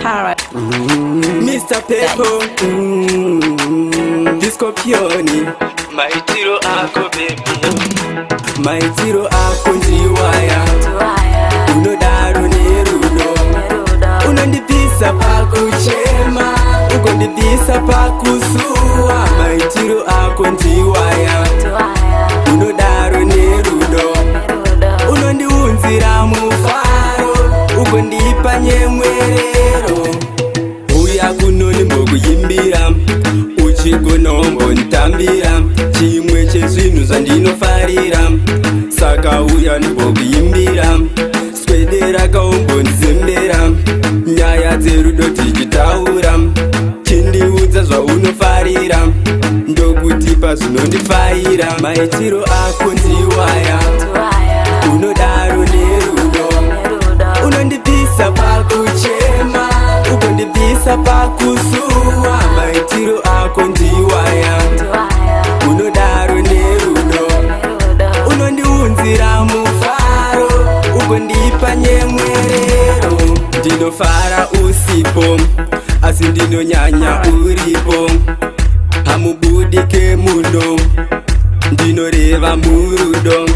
Mr. Pepo, Discopioni, Maitiro ako baby, Maitiro ako ndiwaya, unodaro nerudo, unondibvisa pakuchema, ugondibvisa pakusuwa. Maitiro ako ndiwaya, unodaro nerudo, unondiunzira mufaro, ugondipa nyemwerero. Uya kunoni mbokuyimbira, uchigonombonditambira, chimwe chezvinhu zvandinofarira, saka uya ndimbokuyimbira, swedera kaumbondizembera, nyaya dzerudo tichitaura, chindiudza zvaunofarira, ndokutipa zvinondifaira. Maitiro ako ndiwaya, unodaro nerudo, unondibvisa pakuchema, ugondibvisa pakusuwa. Maitiro ako ndiwaya, unodaro nerudo, unondiunzira mufaro, ugondipa nyemwerero. Ndinofara usipo, asi ndinonyanya uripo, hamubudike muno, ndinoreva murudo.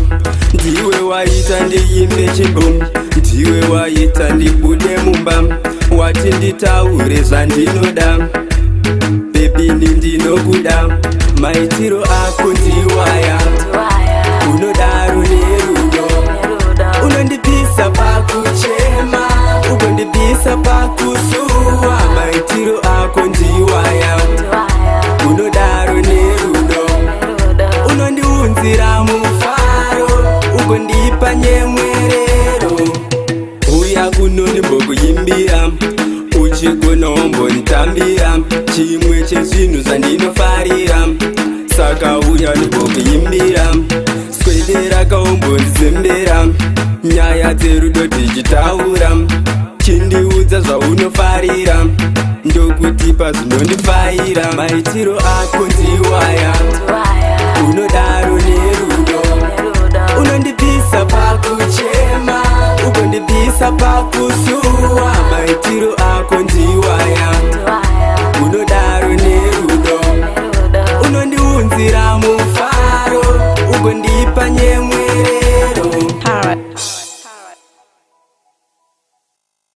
Ndiwe waita ndiyimbe chimbo, ndiwe waita ndibude mumba, wati nditaure zvandinoda, bebini ndinokuda. Maitiro ako ndiwaya, unodaro nerudo, unondibvisa pakuchema, ugondibvisa pakusuwa. Maitiro ako ndiwaya, unodaro nerudo, unondiunzira mufaro, ugondipa nyemwerero. Uya kunoni mbokuyimbira, uchigonombonditambira, chimwe chezvinhu zvandinofarira, saka uya ndimbokuyimbira, swedera kaumbondizembera, nyaya dzerudo tichitaura, chindiudza zvaunofarira, ndokutipa zvinondifaira. Maitiro ako ndiwaya,